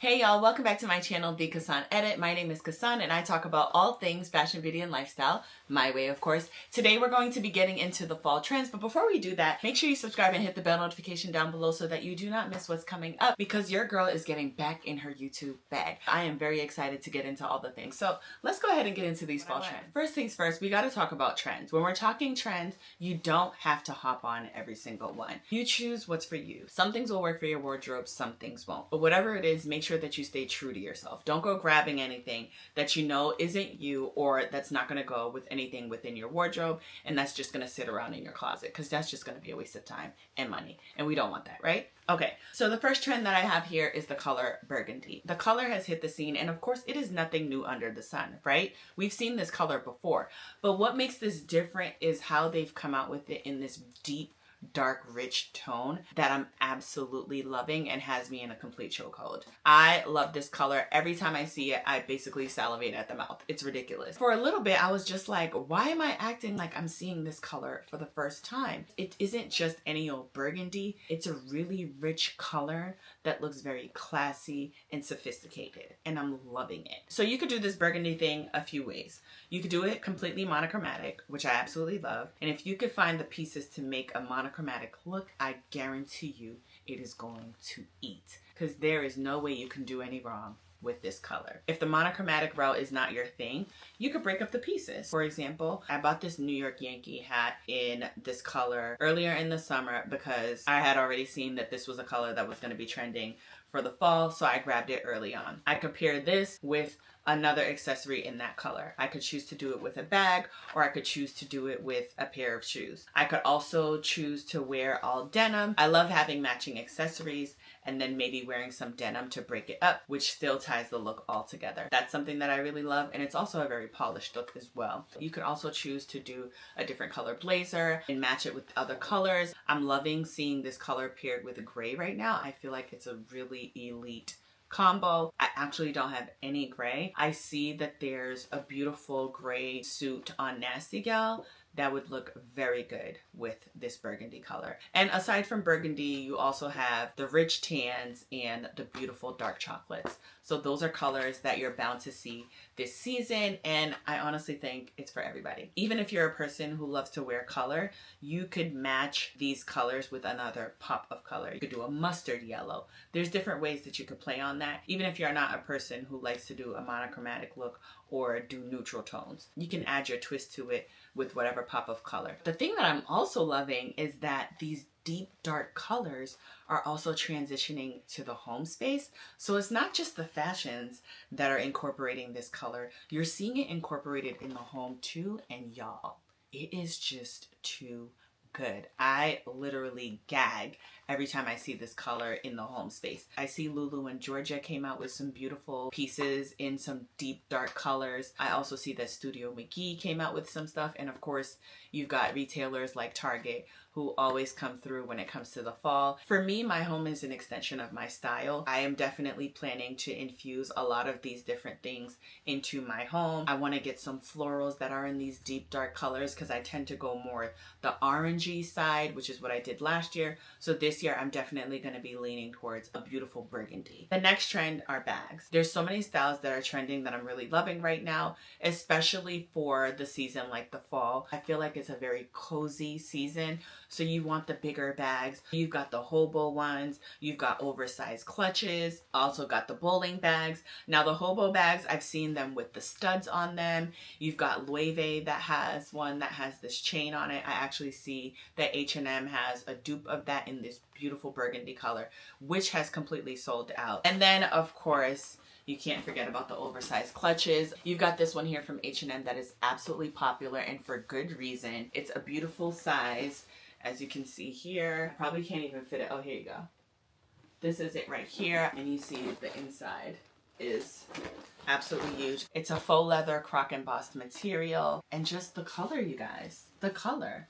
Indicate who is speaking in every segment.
Speaker 1: Hey y'all, welcome back to my channel, TheCassanEdit. My name is Cassan and I talk about all things fashion, beauty, and lifestyle, my way of course. Today we're going to be getting into the fall trends, but before we do that, make sure you subscribe and hit the bell notification down below so that you do not miss what's coming up because your girl is getting back in her YouTube bag. I am very excited to get into all the things. So let's go ahead and get into these fall trends. First things first, we got to talk about trends. When we're talking trends, you don't have to hop on every single one. You choose what's for you. Some things will work for your wardrobe, some things won't. But whatever it is, make sure that you stay true to yourself. Don't go grabbing anything that you know isn't you or that's not going to go with anything within your wardrobe and that's just going to sit around in your closet because that's just going to be a waste of time and money and we don't want that, right? Okay, so the first trend that I have here is the color Burgundy. The color has hit the scene and of course it is nothing new under the sun, right? We've seen this color before, but what makes this different is how they've come out with it in this deep, dark, rich tone that I'm absolutely loving and has me in a complete chokehold. I love this color. Every time I see it, I basically salivate at the mouth. It's ridiculous. For a little bit, I was just like, why am I acting like I'm seeing this color for the first time? It isn't just any old burgundy. It's a really rich color that looks very classy and sophisticated, and I'm loving it. So you could do this burgundy thing a few ways. You could do it completely monochromatic, which I absolutely love. And if you could find the pieces to make a monochromatic look, I guarantee you it is going to eat because there is no way you can do any wrong with this color. If the monochromatic route is not your thing, you could break up the pieces. For example, I bought this New York Yankee hat in this color earlier in the summer because I had already seen that this was a color that was going to be trending for the fall, so I grabbed it early on. I could pair this with another accessory in that color. I could choose to do it with a bag or I could choose to do it with a pair of shoes. I could also choose to wear all denim. I love having matching accessories and then maybe wearing some denim to break it up, which still ties the look all together. That's something that I really love and it's also a very polished look as well. You could also choose to do a different color blazer and match it with other colors. I'm loving seeing this color paired with a gray right now. I feel like it's a really elite combo. I actually don't have any gray. I see that there's a beautiful gray suit on Nasty Gal that would look very good with this burgundy color. And aside from burgundy, you also have the rich tans and the beautiful dark chocolates. So those are colors that you're bound to see this season, and I honestly think it's for everybody. Even if you're a person who loves to wear color, you could match these colors with another pop of color. You could do a mustard yellow. There's different ways that you could play on that. Even if you're not a person who likes to do a monochromatic look or do neutral tones, you can add your twist to it with whatever pop of color. The thing that I'm also loving is that these deep dark colors are also transitioning to the home space. So it's not just the fashions that are incorporating this color. You're seeing it incorporated in the home too, and y'all, it is just too good. I literally gag every time I see this color in the home space. I see Lulu and Georgia came out with some beautiful pieces in some deep dark colors. I also see that Studio McGee came out with some stuff, and of course you've got retailers like Target who always come through when it comes to the fall. For me, my home is an extension of my style. I am definitely planning to infuse a lot of these different things into my home. I want to get some florals that are in these deep dark colors because I tend to go more the orangey side, which is what I did last year. So this year I'm definitely going to be leaning towards a beautiful burgundy. The next trend are bags. There's so many styles that are trending that I'm really loving right now, especially for the season like the fall. I feel like it's a very cozy season. So you want the bigger bags. You've got the hobo ones. You've got oversized clutches. Also got the bowling bags. Now the hobo bags, I've seen them with the studs on them. You've got Loewe that has one that has this chain on it. I actually see that H&M has a dupe of that in this beautiful burgundy color, which has completely sold out. And then of course, you can't forget about the oversized clutches. You've got this one here from H&M that is absolutely popular and for good reason. It's a beautiful size. As you can see here, probably can't even fit it. Oh, here you go. This is it right here. And you see the inside is absolutely huge. It's a faux leather croc embossed material. And just the color, you guys. The color.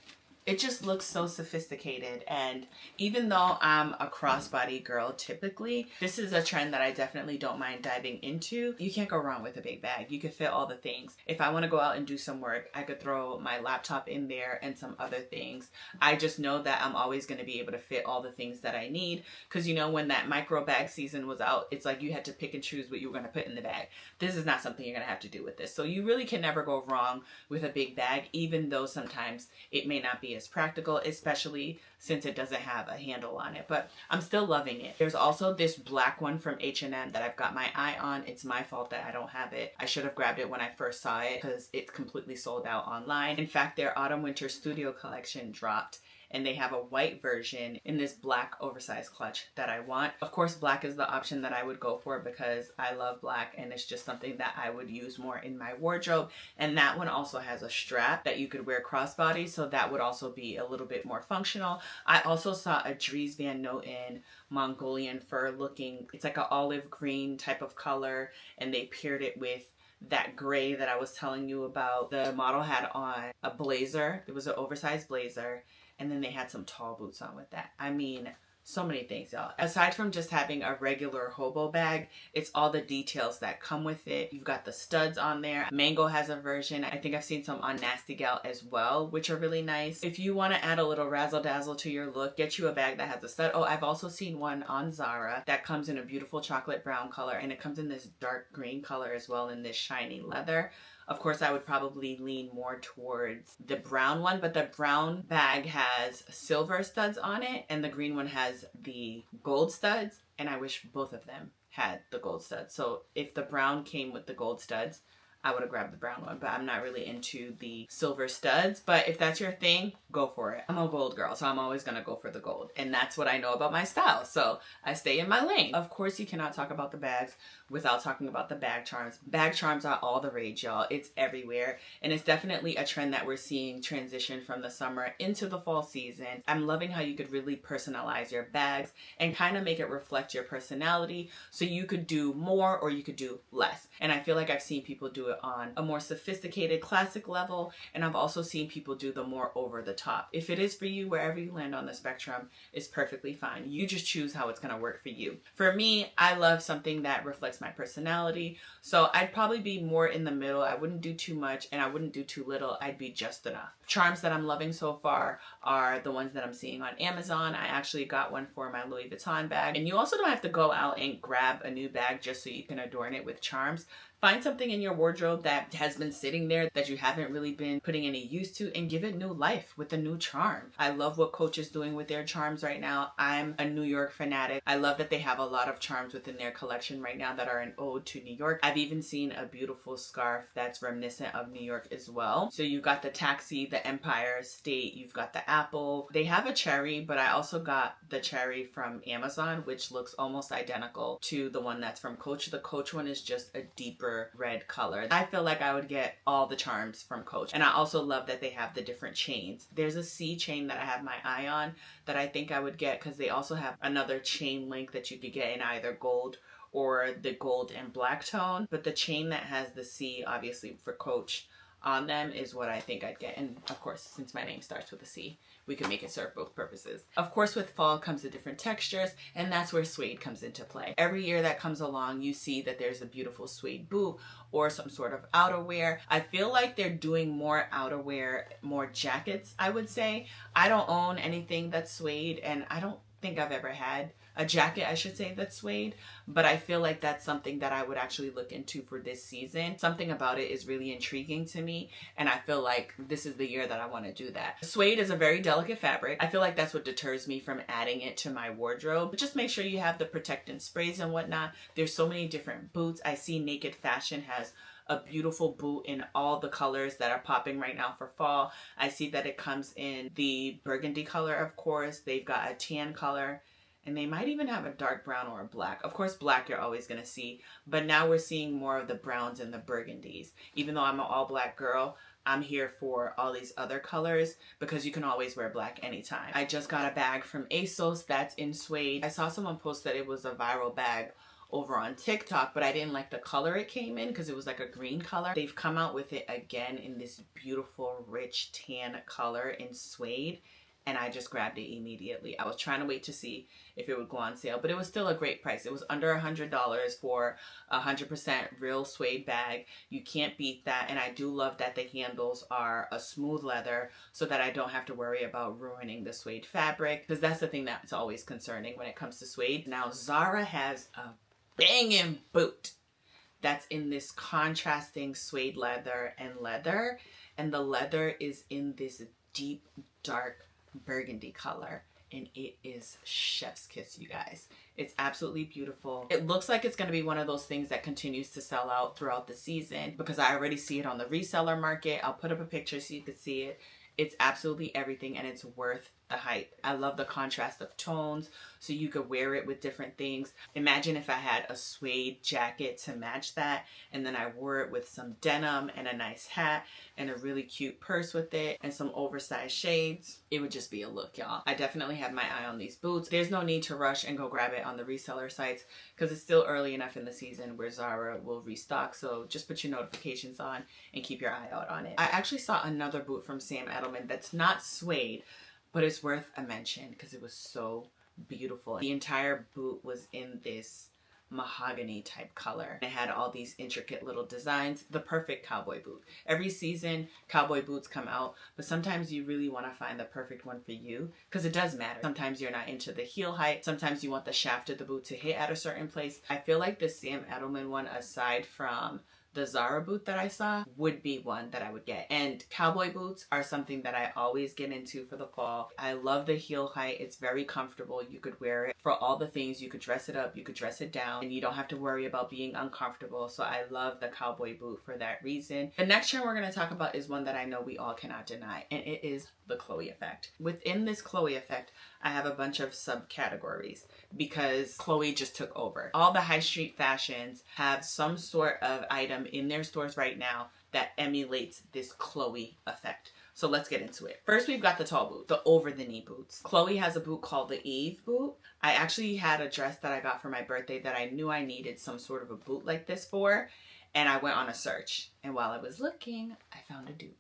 Speaker 1: It just looks so sophisticated, and even though I'm a crossbody girl typically, this is a trend that I definitely don't mind diving into. You can't go wrong with a big bag. You can fit all the things. If I want to go out and do some work, I could throw my laptop in there and some other things. I just know that I'm always going to be able to fit all the things that I need, because you know, when that micro bag season was out, it's like you had to pick and choose what you were going to put in the bag. This is not something you're going to have to do with this. So you really can never go wrong with a big bag, even though sometimes it may not be as practical, especially since it doesn't have a handle on it, but I'm still loving it. There's also this black one from H&M that I've got my eye on. It's my fault that I don't have it. I should have grabbed it when I first saw it because it's completely sold out online. In fact, their autumn winter studio collection dropped, and they have a white version in this black oversized clutch that I want. Of course, black is the option that I would go for because I love black, and it's just something that I would use more in my wardrobe. And that one also has a strap that you could wear crossbody, so that would also be a little bit more functional. I also saw a Dries Van Noten Mongolian fur looking, it's like an olive green type of color, and they paired it with that gray that I was telling you about. The model had on a blazer. It was an oversized blazer. And then they had some tall boots on with that. I mean, so many things, y'all. Aside from just having a regular hobo bag, it's all the details that come with it. You've got the studs on there. Mango has a version. I think I've seen some on Nasty Gal as well, which are really nice. If you want to add a little razzle dazzle to your look, get you a bag that has a stud. Oh, I've also seen one on Zara that comes in a beautiful chocolate brown color, and it comes in this dark green color as well in this shiny leather. Of course, I would probably lean more towards the brown one, but the brown bag has silver studs on it, and the green one has the gold studs, and I wish both of them had the gold studs. So if the brown came with the gold studs, I would have grabbed the brown one, but I'm not really into the silver studs. But if that's your thing, go for it. I'm a gold girl, so I'm always going to go for the gold. And that's what I know about my style, so I stay in my lane. Of course, you cannot talk about the bags without talking about the bag charms. Bag charms are all the rage, y'all. It's everywhere. And it's definitely a trend that we're seeing transition from the summer into the fall season. I'm loving how you could really personalize your bags and kind of make it reflect your personality. So you could do more or you could do less. And I feel like I've seen people do it on a more sophisticated classic level. And I've also seen people do the more over the top. If it is for you, wherever you land on the spectrum is perfectly fine. You just choose how it's going to work for you. For me, I love something that reflects my personality. So I'd probably be more in the middle. I wouldn't do too much and I wouldn't do too little. I'd be just enough. Charms that I'm loving so far are the ones that I'm seeing on Amazon. I actually got one for my Louis Vuitton bag. And you also don't have to go out and grab a new bag just so you can adorn it with charms. Find something in your wardrobe that has been sitting there that you haven't really been putting any use to and give it new life with a new charm. I love what Coach is doing with their charms right now. I'm a New York fanatic. I love that they have a lot of charms within their collection right now that are an ode to New York. I've even seen a beautiful scarf that's reminiscent of New York as well. So you've got the taxi, the Empire State, you've got the apple. They have a cherry, but I also got the cherry from Amazon, which looks almost identical to the one that's from Coach. The Coach one is just a deeper red color. I feel like I would get all the charms from Coach. And I also love that they have the different chains. There's a C chain that I have my eye on that I think I would get because they also have another chain link that you could get in either gold or the gold and black tone. But the chain that has the C, obviously for Coach, on them is what I think I'd get. And of course, since my name starts with a C, we can make it serve both purposes. Of course, with fall comes the different textures, and that's where suede comes into play. Every year that comes along, you see that there's a beautiful suede boot or some sort of outerwear. I feel like they're doing more outerwear, more jackets, I would say. I don't own anything that's suede, and I don't think I've ever had a jacket, I should say, that's suede, but I feel like that's something that I would actually look into for this season. Something about it is really intriguing to me, and I feel like this is the year that I want to do that. Suede is a very delicate fabric. I feel like that's what deters me from adding it to my wardrobe. But just make sure you have the protectant sprays and whatnot. There's so many different boots. I see Naked Fashion has a beautiful boot in all the colors that are popping right now for fall. I see that it comes in the burgundy color, of course. They've got a tan color, and they might even have a dark brown or a black. Of course, black you're always going to see, but now we're seeing more of the browns and the burgundies. Even though I'm an all black girl, I'm here for all these other colors because you can always wear black anytime. I just got a bag from ASOS that's in suede. I saw someone post that it was a viral bag over on TikTok, but I didn't like the color it came in because it was like a green color. They've come out with it again in this beautiful rich tan color in suede, and I just grabbed it immediately. I was trying to wait to see if it would go on sale, but it was still a great price. It was under $100 for a 100% real suede bag. You can't beat that, and I do love that the handles are a smooth leather so that I don't have to worry about ruining the suede fabric, because that's the thing that's always concerning when it comes to suede. Now, Zara has a banging boot that's in this contrasting suede leather, and the leather is in this deep, dark burgundy color, and it is chef's kiss, you guys. It's absolutely beautiful. It looks like it's going to be one of those things that continues to sell out throughout the season because I already see it on the reseller market. I'll put up a picture so you can see it. It's absolutely everything, and it's worth the hype. I love the contrast of tones, so you could wear it with different things. Imagine if I had a suede jacket to match that, and then I wore it with some denim and a nice hat and a really cute purse with it and some oversized shades. It would just be a look, y'all. I definitely have my eye on these boots. There's no need to rush and go grab it on the reseller sites because it's still early enough in the season where Zara will restock. So just put your notifications on and keep your eye out on it. I actually saw another boot from Sam Edelman that's not suede, but it's worth a mention because it was so beautiful. The entire boot was in this mahogany type color. It had all these intricate little designs. The perfect cowboy boot. Every season, cowboy boots come out, but sometimes you really want to find the perfect one for you because it does matter. Sometimes you're not into the heel height. Sometimes you want the shaft of the boot to hit at a certain place. I feel like the Sam Edelman one, aside from the Zara boot that I saw, would be one that I would get. And cowboy boots are something that I always get into for the fall. I love the heel height. It's very comfortable. You could wear it for all the things. You could dress it up, you could dress it down, and you don't have to worry about being uncomfortable. So I love the cowboy boot for that reason. The next trend we're going to talk about is one that I know we all cannot deny, and it is the Chloe effect. Within this Chloe effect, I have a bunch of subcategories because Chloe just took over. All the high street fashions have some sort of item in their stores right now that emulates this Chloe effect. So let's get into it. First, we've got the tall boot, the over the knee boots. Chloe has a boot called the Eve boot. I actually had a dress that I got for my birthday that I knew I needed some sort of a boot like this for, and I went on a search. And while I was looking, I found a dupe.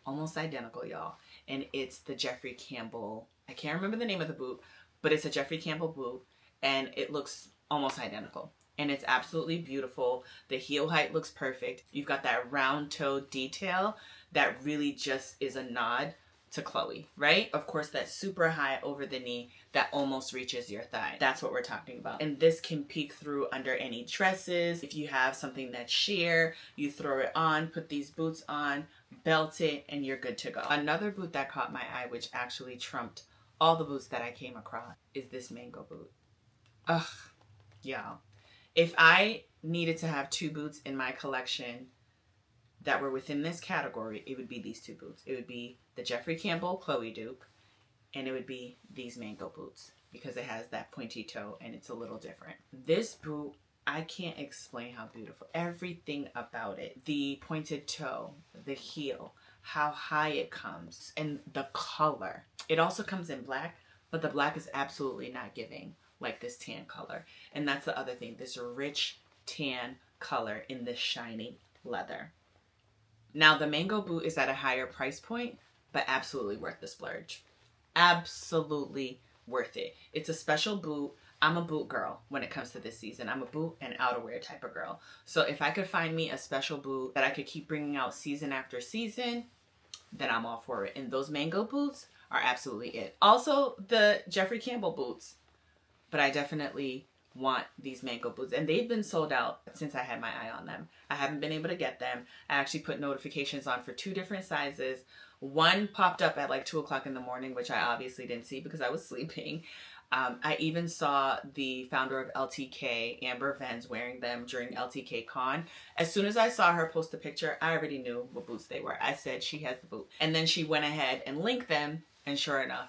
Speaker 1: Almost identical, y'all. And it's the Jeffrey Campbell. I can't remember the name of the boot, but it's a Jeffrey Campbell boot, and it looks almost identical. And it's absolutely beautiful. The heel height looks perfect. You've got that round toe detail that really just is a nod to Chloe, right? Of course, that super high over the knee that almost reaches your thigh. That's what we're talking about. And this can peek through under any dresses. If you have something that's sheer, you throw it on, put these boots on, belt it, and you're good to go. Another boot that caught my eye, which actually trumped all the boots that I came across, is this mango boot. Ugh, y'all. If I needed to have two boots in my collection that were within this category, it would be these two boots. It would be the Jeffrey Campbell Chloe dupe, and it would be these mango boots because it has that pointy toe and it's a little different. This boot, I can't explain how beautiful. Everything about it. The pointed toe, the heel, how high it comes, and the color. It also comes in black, but the black is absolutely not giving like this tan color. And that's the other thing, this rich tan color in this shiny leather. Now the mango boot is at a higher price point, but absolutely worth the splurge. Absolutely worth it. It's a special boot. I'm a boot girl when it comes to this season. I'm a boot and outerwear type of girl. So if I could find me a special boot that I could keep bringing out season after season, then I'm all for it. And those mango boots are absolutely it. Also the Jeffrey Campbell boots, but I definitely want these mango boots, and they've been sold out since I had my eye on them. I haven't been able to get them. I actually put notifications on for 2 different sizes. One popped up at like 2 o'clock in the morning, which I obviously didn't see because I was sleeping. I even saw the founder of LTK, Amber Venz, wearing them during LTK Con. As soon as I saw her post a picture, I already knew what boots they were. I said, she has the boot. And then she went ahead and linked them, and sure enough,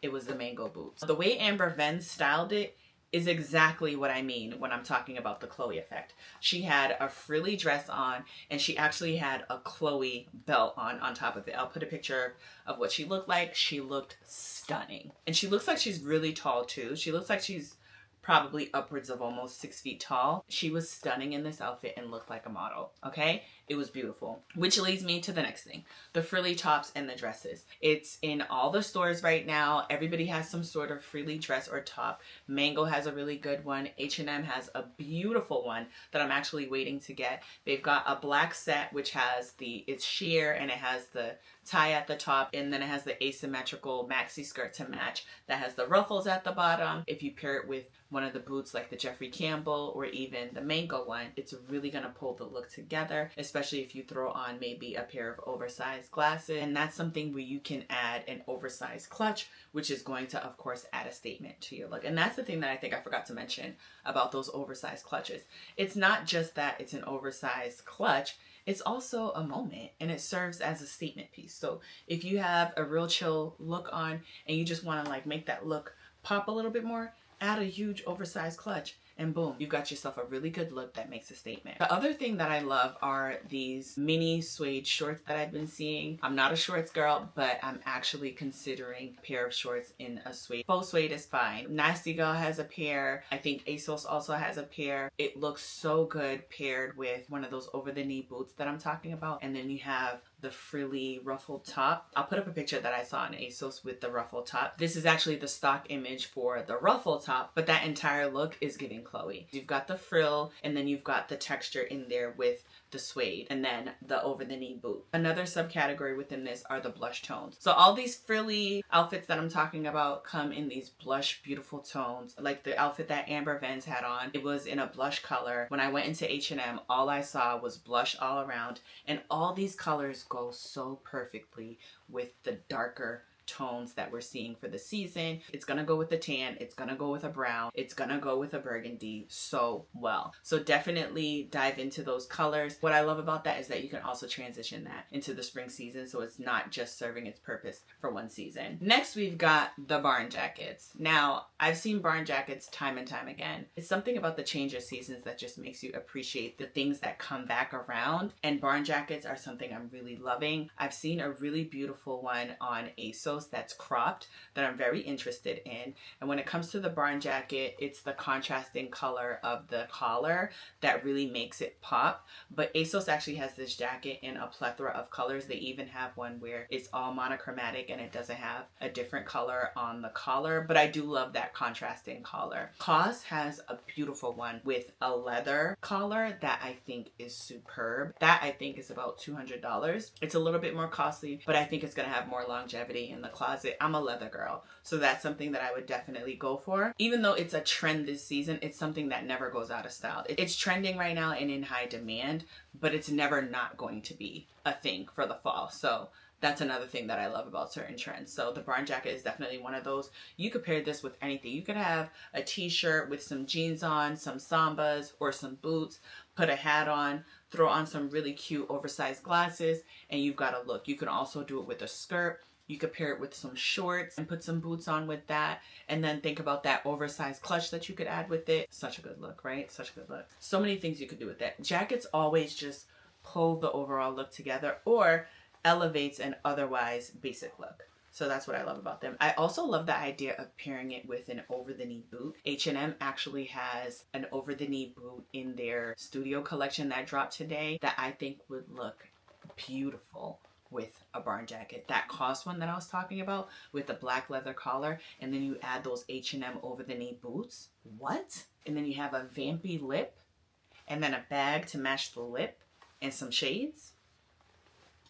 Speaker 1: it was the mango boots. The way Amber Venz styled it is exactly what I mean when I'm talking about the Chloe effect. She had a frilly dress on, and she actually had a Chloe belt on top of it. I'll put a picture of what she looked like. She looked stunning. And she looks like she's really tall too. She looks like she's probably upwards of almost 6 feet tall. She was stunning in this outfit and looked like a model, okay? It was beautiful. Which leads me to the next thing, the frilly tops and the dresses. It's in all the stores right now. Everybody has some sort of frilly dress or top. Mango has a really good one. H&M has a beautiful one that I'm actually waiting to get. They've got a black set which has it's sheer and it has the tie at the top, and then it has the asymmetrical maxi skirt to match that has the ruffles at the bottom. If you pair it with one of the boots like the Jeffrey Campbell or even the Mango one, it's really gonna pull the look together, especially if you throw on maybe a pair of oversized glasses. And that's something where you can add an oversized clutch, which is going to, of course, add a statement to your look. And that's the thing that I think I forgot to mention about those oversized clutches. It's not just that it's an oversized clutch, it's also a moment, and it serves as a statement piece. So if you have a real chill look on and you just want to like make that look pop a little bit more, add a huge oversized clutch and boom, you've got yourself a really good look that makes a statement. The other thing that I love are these mini suede shorts that I've been seeing. I'm not a shorts girl, but I'm actually considering a pair of shorts in a suede. Faux suede is fine. Nasty Girl has a pair. I think ASOS also has a pair. It looks so good paired with one of those over the knee boots that I'm talking about. And then you have the frilly ruffled top. I'll put up a picture that I saw on ASOS with the ruffled top. This is actually the stock image for the ruffled top, but that entire look is giving Chloe. You've got the frill, and then you've got the texture in there with the suede, and then the over the knee boot. Another subcategory within this are the blush tones. So all these frilly outfits that I'm talking about come in these blush beautiful tones. Like the outfit that Amber Vance had on, it was in a blush color. When I went into H&M, all I saw was blush all around, and all these colors go so perfectly with the darker tones that we're seeing for the season. It's gonna go with the tan, it's gonna go with a brown, it's gonna go with a burgundy so well. So definitely dive into those colors. What I love about that is that you can also transition that into the spring season, so it's not just serving its purpose for one season. Next, we've got the barn jackets. Now, I've seen barn jackets time and time again. It's something about the change of seasons that just makes you appreciate the things that come back around, and barn jackets are something I'm really loving. I've seen a really beautiful one on ASOS that's cropped that I'm very interested in. And when it comes to the barn jacket, it's the contrasting color of the collar that really makes it pop. But ASOS actually has this jacket in a plethora of colors. They even have one where it's all monochromatic and it doesn't have a different color on the collar, but I do love that contrasting collar. COS has a beautiful one with a leather collar that I think is superb. That I think is about $200. It's a little bit more costly, but I think it's gonna have more longevity in the closet. I'm a leather girl, so that's something that I would definitely go for. Even though it's a trend this season, it's something that never goes out of style. It's trending right now and in high demand, but it's never not going to be a thing for the fall. So that's another thing that I love about certain trends. So the barn jacket is definitely one of those. You could pair this with anything. You could have a t-shirt with some jeans on, some sambas or some boots, put a hat on, throw on some really cute oversized glasses, and you've got a look. You can also do it with a skirt. You could pair it with some shorts and put some boots on with that. And then think about that oversized clutch that you could add with it. Such a good look, right? Such a good look. So many things you could do with that. Jackets always just pull the overall look together or elevates an otherwise basic look. So that's what I love about them. I also love the idea of pairing it with an over-the-knee boot. H&M actually has an over-the-knee boot in their studio collection that dropped today that I think would look beautiful with a barn jacket. That COS one that I was talking about with the black leather collar, and then you add those H&M over-the-knee boots. What? And then you have a vampy lip, and then a bag to match the lip, and some shades.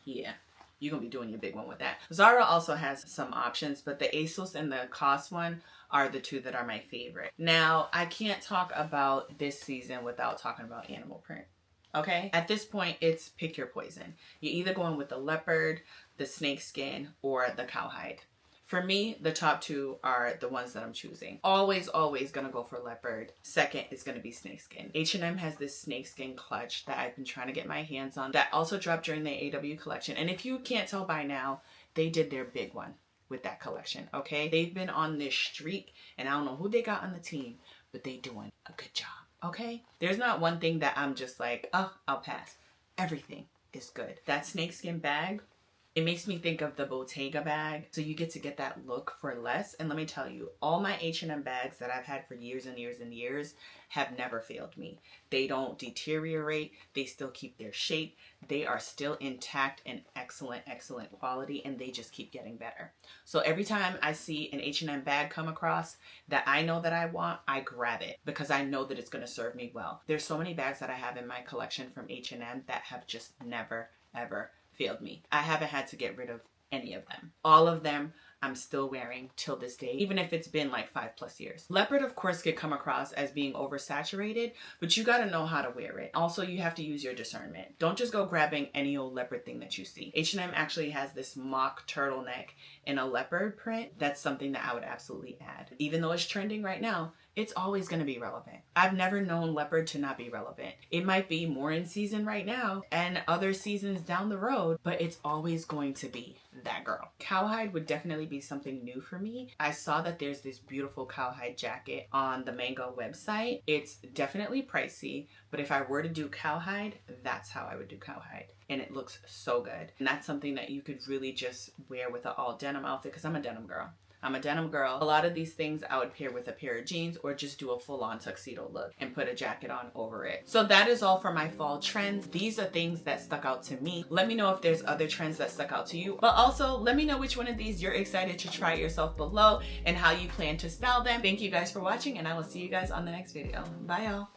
Speaker 1: Yeah, you're gonna be doing your big one with that. Zara also has some options, but the ASOS and the COS one are the two that are my favorite. Now, I can't talk about this season without talking about animal print. Okay, at this point, it's pick your poison. You're either going with the leopard, the snakeskin, or the cowhide. For me, the top two are the ones that I'm choosing. Always gonna go for leopard. Second is gonna be snakeskin. H&M has this snakeskin clutch that I've been trying to get my hands on that also dropped during the AW collection. And if you can't tell by now, they did their big one with that collection, okay? They've been on this streak, and I don't know who they got on the team, but they doing a good job. Okay, there's not one thing that I'm just like, oh, I'll pass. Everything is good. That snakeskin bag, It makes me think of the Bottega bag. So you get to get that look for less. And let me tell you, all my H&M bags that I've had for years and years and years have never failed me. They don't deteriorate. They still keep their shape. They are still intact and excellent, excellent quality, and they just keep getting better. So every time I see an H&M bag come across that I know that I want, I grab it because I know that it's going to serve me well. There's so many bags that I have in my collection from H&M that have just never, ever failed me. I haven't had to get rid of any of them. All of them I'm still wearing till this day, even if it's been like 5+ years. Leopard, of course, could come across as being oversaturated, but you gotta know how to wear it. Also, you have to use your discernment. Don't just go grabbing any old leopard thing that you see. H&M actually has this mock turtleneck in a leopard print. That's something that I would absolutely add. Even though it's trending right now, it's always going to be relevant. I've never known leopard to not be relevant. It might be more in season right now and other seasons down the road, but it's always going to be that girl. Cowhide would definitely be something new for me. I saw that there's this beautiful cowhide jacket on the Mango website. It's definitely pricey, but if I were to do cowhide, that's how I would do cowhide. And it looks so good. And that's something that you could really just wear with an all denim outfit because I'm a denim girl. I'm a denim girl. A lot of these things I would pair with a pair of jeans or just do a full-on tuxedo look and put a jacket on over it. So that is all for my fall trends. These are things that stuck out to me. Let me know if there's other trends that stuck out to you, but also let me know which one of these you're excited to try yourself below and how you plan to style them. Thank you guys for watching, and I will see you guys on the next video. Bye y'all.